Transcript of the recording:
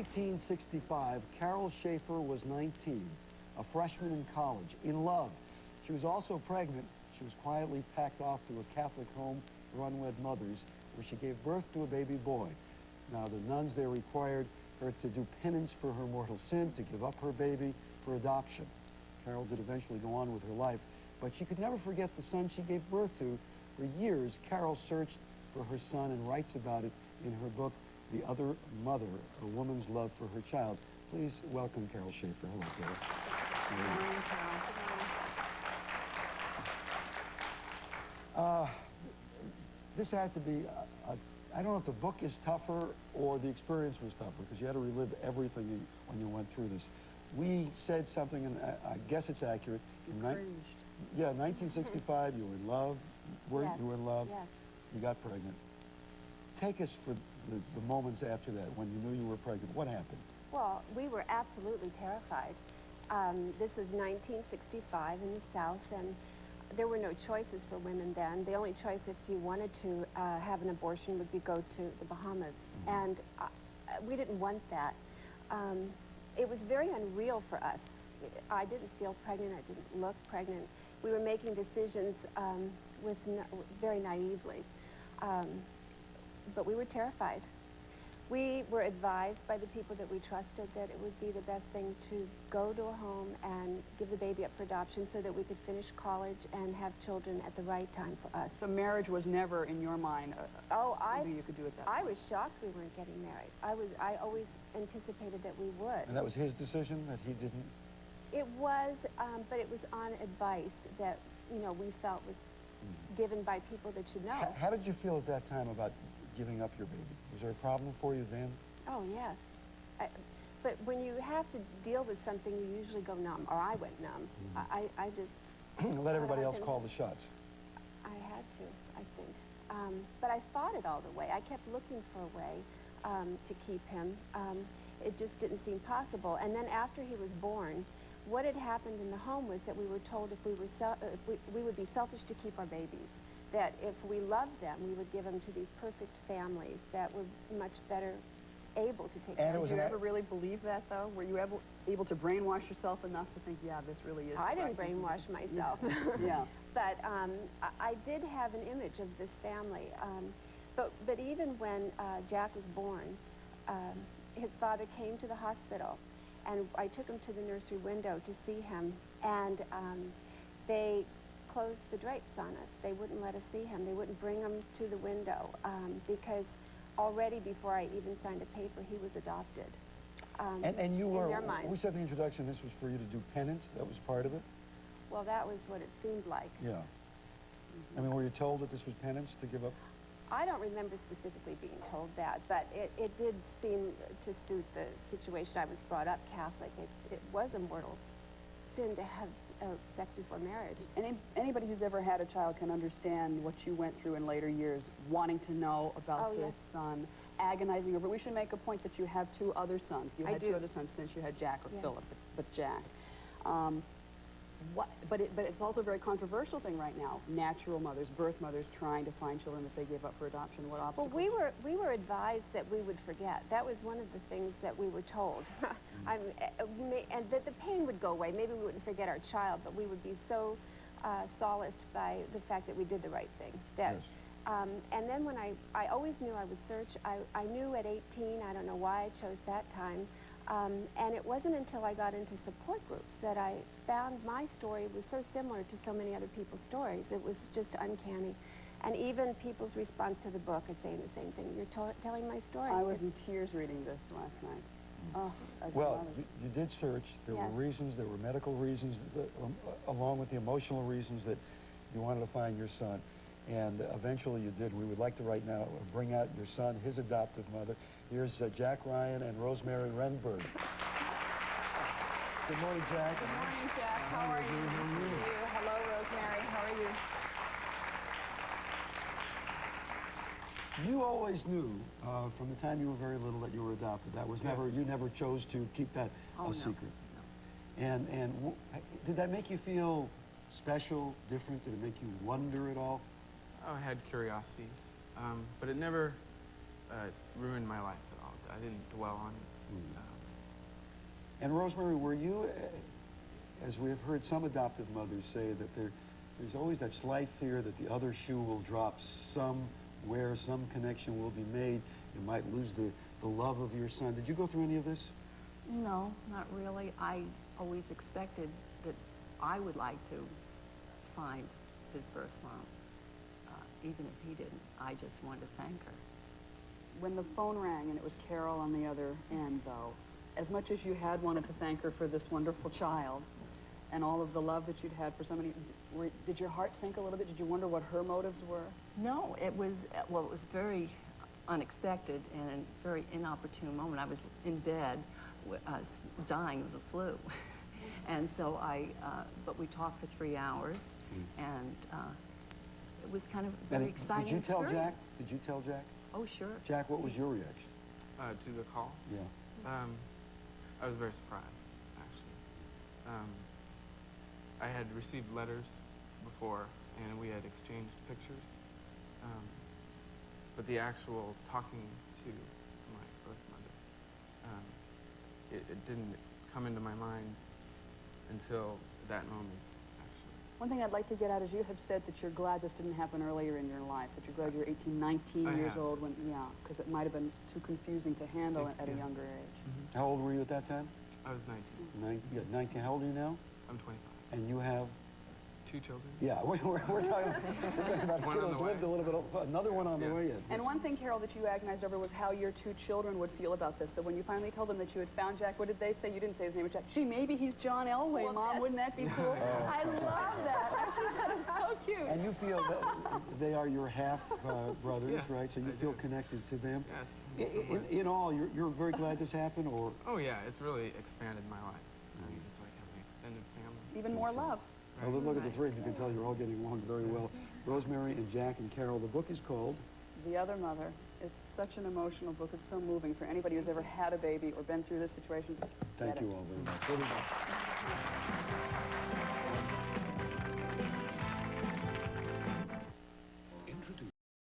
1965, Carol Schaefer was 19, a freshman in college, in love. She was also pregnant. She was quietly packed off to a Catholic home for unwed mothers, where she gave birth to a baby boy. Now, the nuns there required her to do penance for her mortal sin, to give up her baby for adoption. Carol did eventually go on with her life, but she could never forget the son she gave birth to. For years, Carol searched for her son and writes about it in her book, The Other Mother, A Woman's Love for Her Child. Please welcome Carol Schaefer. Hello, Carol. This had to be, I don't know if the book is tougher or the experience was tougher, because you had to relive everything when you went through this. We said something, and I guess it's accurate. In 1965, you were in love. Yes. You were in love. Yes. You got pregnant. Take us for the moments after that, when you knew you were pregnant. What happened? Well, we were absolutely terrified. This was 1965 in the South, and there were no choices for women then. The only choice, if you wanted to have an abortion, would be go to the Bahamas. And we didn't want that. It was very unreal for us. I didn't feel pregnant. I didn't look pregnant. We were making decisions very naively. But we were terrified. We were advised by the people that we trusted that it would be the best thing to go to a home and give the baby up for adoption so that we could finish college and have children at the right time for us. So marriage was never, in your mind, something you could do at that point? I was shocked we weren't getting married. I always anticipated that we would. And that was his decision, that he didn't? It was, but it was on advice that, you know, we felt was given by people that should know. How did you feel at that time about giving up your baby? Was there a problem for you then? Oh, yes. But when you have to deal with something, you usually go numb, or I went numb. I just... Let everybody else call the shots. I had to, I think. But I fought it all the way. I kept looking for a way to keep him. It just didn't seem possible. And then after he was born, what had happened in the home was that we were told if we would be selfish to keep our babies, that if we loved them, we would give them to these perfect families that were much better able to take care of them. Did you ever really believe that, though? Were you able to brainwash yourself enough to think, yeah, this really is... I didn't brainwash myself. Yeah. But I did have an image of this family. But even when Jack was born, his father came to the hospital, and I took him to the nursery window to see him, and they closed the drapes on us. They wouldn't let us see him. They wouldn't bring him to the window because already before I even signed a paper, he was adopted. And you were, in their minds. we said in the introduction, this was for you to do penance. That was part of it? Well, that was what it seemed like. Yeah. I mean, were you told that this was penance, to give up? I don't remember specifically being told that, but it did seem to suit the situation. I was brought up Catholic. It was a mortal sin to have sex before marriage. And anybody who's ever had a child can understand what you went through in later years, wanting to know about this son, agonizing over it. We should make a point that you have two other sons. You had two other sons since you had Jack, or Philip, but Jack. But it's also a very controversial thing right now. Natural mothers, birth mothers, trying to find children that they gave up for adoption. What obstacles? Well, we were advised that we would forget. That was one of the things that we were told. And that the pain would go away. Maybe we wouldn't forget our child, but we would be so solaced by the fact that we did the right thing. That, and then when I always knew I would search. I knew at 18, I don't know why I chose that time. And it wasn't until I got into support groups that I found my story was so similar to so many other people's stories. It was just uncanny. And even people's response to the book is saying the same thing. You're telling my story. I was in tears reading this last night. Oh, well, you did search. There were reasons, there were medical reasons, along with the emotional reasons that you wanted to find your son. And eventually you did. We would like to right now bring out your son, his adoptive mother. Here's Jack Ryan and Rosemary Renberg. Good morning, Jack. Good morning, Jack. How are you? Nice to see you. Hello, Rosemary. How are you? You always knew from the time you were very little that you were adopted. That was never, you never chose to keep that a secret. No. And did that make you feel special, different? Did it make you wonder at all? Oh, I had curiosities, but it never ruined my life at all. I didn't dwell on And Rosemary, were you, as we have heard some adoptive mothers say, that there's always that slight fear that the other shoe will drop somewhere, some connection will be made. You might lose the love of your son. Did you go through any of this? No, not really. I always expected that I would like to find his birth mom, even if he didn't. I just wanted to thank her. When the phone rang and it was Carol on the other end, though, as much as you had wanted to thank her for this wonderful child and all of the love that you'd had for so many, did your heart sink a little bit? Did you wonder what her motives were? No, it was, well, it was very unexpected and a very inopportune moment. I was in bed, dying of the flu. And so but we talked for 3 hours, and it was kind of a very exciting Did you tell experience. Jack? Did you tell Jack? Oh, sure. Jack, what was your reaction? To the call? Yeah. I was very surprised, actually. I had received letters before, and we had exchanged pictures. But the actual talking to my birth mother, it didn't come into my mind until that moment, actually. One thing I'd like to get at is you have said that you're glad this didn't happen earlier in your life, that you're glad you're 18, 19 years old when, yeah, because it might have been too confusing to handle at a younger age. How old were you at that time? I was 19. 19. How old are you now? I'm 25. And you have? 2 children? Yeah, we're talking about One on kiddos the way. lived a little bit, another one on the way in. And one thing, Carol, that you agonized over was how your 2 children would feel about this. So when you finally told them that you had found Jack, what did they say? You didn't say his name was Jack. Gee, maybe he's John Elway, Well, Mom. Wouldn't that be cool? I love that. I think that is so cute. And you feel that they are your half brothers, Yes, right? So you I feel do. connected to them. Yes. In all, you're very glad this happened, or? Oh, yeah, it's really expanded my life. I mean, it's like having an extended family. Even more love. Well, look at the three of you. You can tell you're all getting along very well. Rosemary and Jack and Carol. The book is called? The Other Mother. It's such an emotional book. It's so moving for anybody who's ever had a baby or been through this situation. Thank Get you it. all very much.